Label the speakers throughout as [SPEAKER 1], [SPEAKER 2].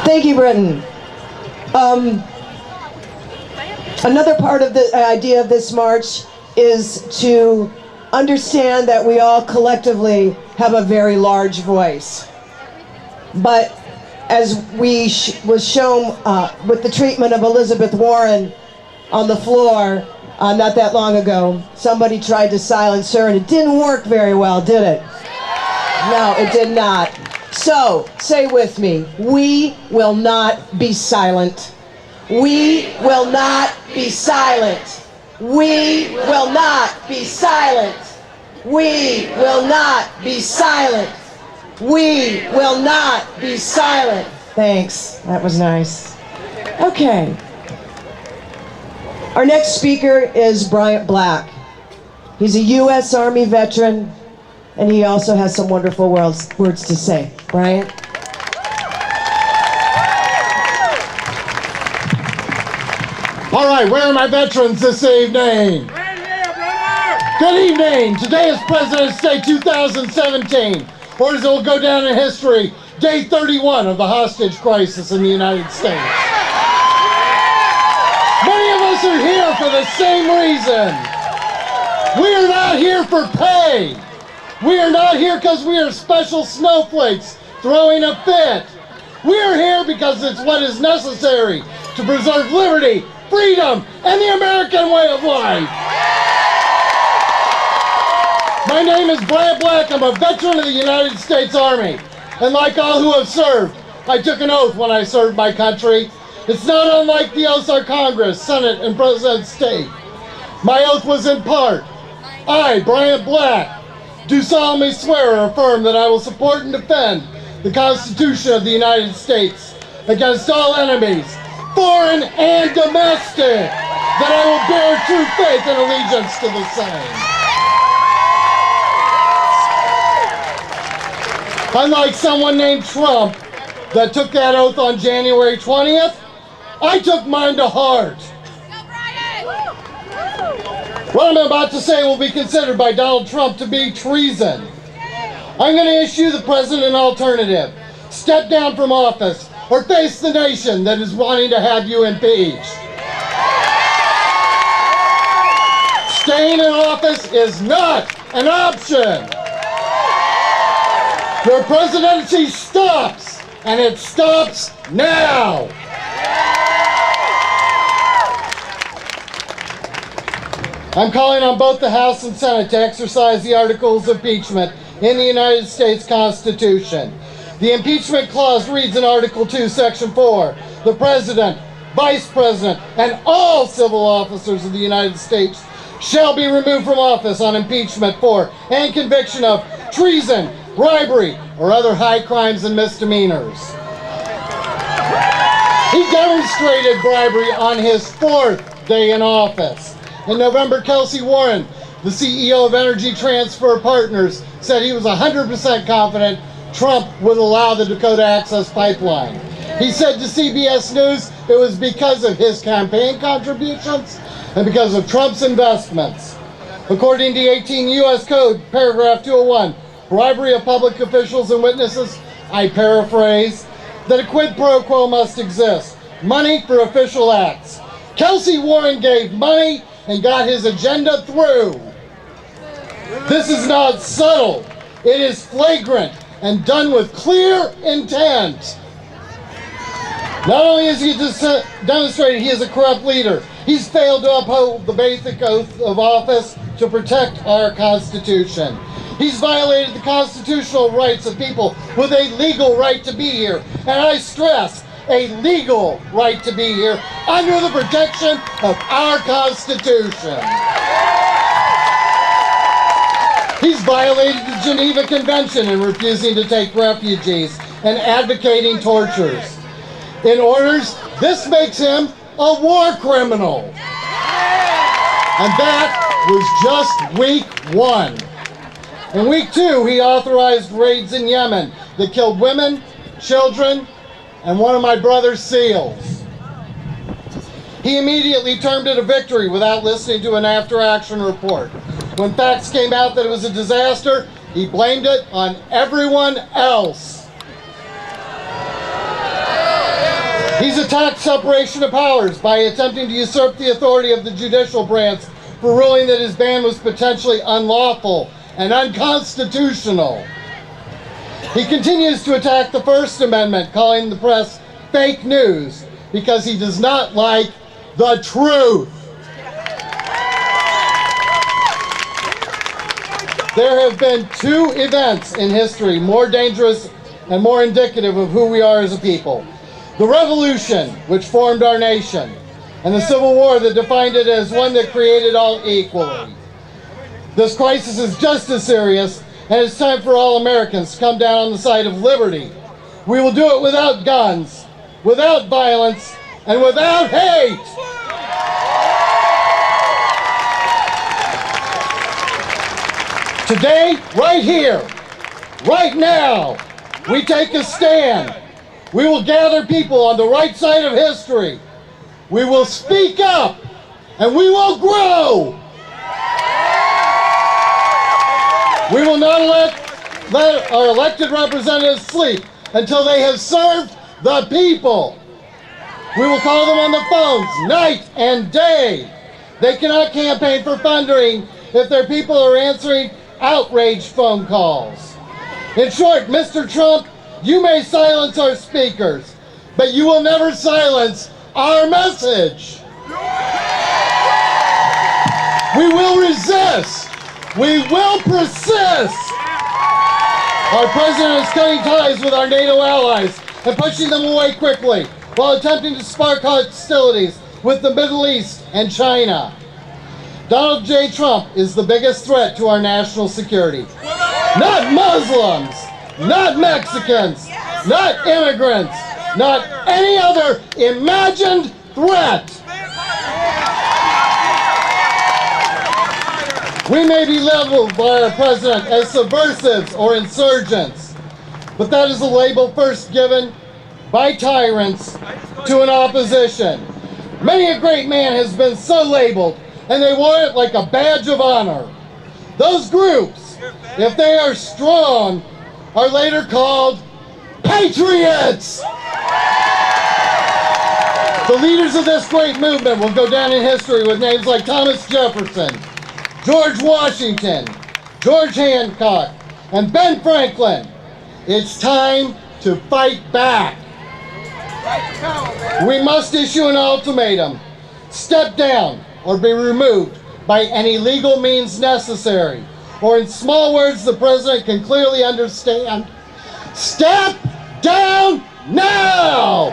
[SPEAKER 1] Thank you, Britton. Another part of the idea of this march is to understand that we all collectively have a very large voice. But as we was shown with the treatment of Elizabeth Warren on the floor not that long ago, somebody tried to silence her and it didn't work very well, did it? No, it did not. So, say with me, we will not be silent. We will not be silent. We will not be silent. We will not be silent. We will not be silent. Thanks. That was nice. Okay. Our next speaker is Bryant Black. He's a U.S. Army veteran, and he also has some wonderful words to say. Bryant?
[SPEAKER 2] All right, where are my veterans this evening?
[SPEAKER 3] Right here, brother!
[SPEAKER 2] Good evening. Today is President's Day 2017, or as it will go down in history, Day 31 of the hostage crisis in the United States. Many of us are here for the same reason. We are not here for pay. We are not here because we are special snowflakes throwing a fit. We are here because it's what is necessary to preserve liberty, freedom, and the American way of life. My name is Bryant Black. I'm a veteran of the United States Army. And like all who have served, I took an oath when I served my country. It's not unlike the oaths our Congress, Senate, and Presidents take. My oath was in part, I, Bryant Black, do solemnly swear or affirm that I will support and defend the Constitution of the United States against all enemies, foreign and domestic, that I will bear true faith and allegiance to the same. Unlike someone named Trump that took that oath on January 20th, I took mine to heart. What I'm about to say will be considered by Donald Trump to be treason. I'm going to issue the president an alternative. Step down from office or face the nation that is wanting to have you impeached. Staying in office is not an option. Your presidency stops, and it stops now. I'm calling on both the House and Senate to exercise the articles of impeachment in the United States Constitution. The impeachment clause reads in Article 2, Section 4, the President, Vice President, and all civil officers of the United States shall be removed from office on impeachment for and conviction of treason, bribery, or other high crimes and misdemeanors. He demonstrated bribery on his fourth day in office. In November, Kelsey Warren, the CEO of Energy Transfer Partners, said he was 100% confident Trump would allow the Dakota Access Pipeline. He said to CBS News it was because of his campaign contributions and because of Trump's investments. According to 18 U.S. Code, paragraph 201, bribery of public officials and witnesses, I paraphrase, that a quid pro quo must exist. Money for official acts. Kelsey Warren gave money and got his agenda through. This is not subtle. It is flagrant and done with clear intent. Not only has he demonstrated he is a corrupt leader, he's failed to uphold the basic oath of office to protect our Constitution. He's violated the constitutional rights of people with a legal right to be here. And I stress, a legal right to be here under the protection of our Constitution. He's violated the Geneva Convention in refusing to take refugees and advocating tortures. In orders, this makes him a war criminal. And that was just week one. In week two, he authorized raids in Yemen that killed women, children, and one of my brother's SEALs. He immediately termed it a victory without listening to an after-action report. When facts came out that it was a disaster, he blamed it on everyone else. He's attacked separation of powers by attempting to usurp the authority of the judicial branch for ruling that his ban was potentially unlawful and unconstitutional. He continues to attack the First Amendment, calling the press fake news because he does not like the truth. There have been two events in history more dangerous and more indicative of who we are as a people. The Revolution, which formed our nation, and the Civil War that defined it as one that created all equally. This crisis is just as serious, and it's time for all Americans to come down on the side of liberty. We will do it without guns, without violence, and without hate. Today, right here, right now, we take a stand. We will gather people on the right side of history. We will speak up, and we will grow. We will not let our elected representatives sleep until they have served the people. We will call them on the phones night and day. They cannot campaign for funding if their people are answering outrage phone calls. In short, Mr. Trump, you may silence our speakers, but you will never silence our message. We will resist. We will persist. Our president is cutting ties with our NATO allies and pushing them away quickly while attempting to spark hostilities with the Middle East and China. Donald J. Trump is the biggest threat to our national security. Not Muslims, not Mexicans, not immigrants, not any other imagined threat. We may be labeled by our president as subversives or insurgents, but that is a label first given by tyrants to an opposition. Many a great man has been so labeled, and they wore it like a badge of honor. Those groups, if they are strong, are later called patriots. The leaders of this great movement will go down in history with names like Thomas Jefferson, George Washington, George Hancock, and Ben Franklin. It's time to fight back. We must issue an ultimatum. Step down or be removed by any legal means necessary. Or in small words the president can clearly understand, step down now!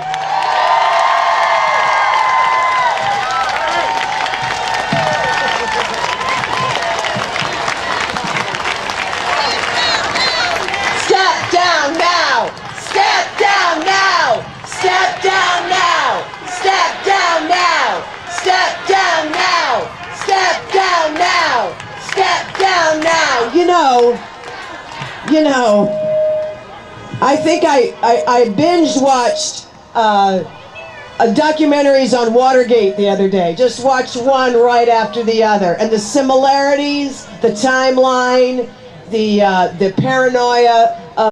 [SPEAKER 1] Step down now! Step down now! Step down now! Step down now! Step down now! Step down now! Step down now! You know, I think I binge watched documentaries on Watergate the other day. Just watched one right after the other. And the similarities, the timeline, the paranoia,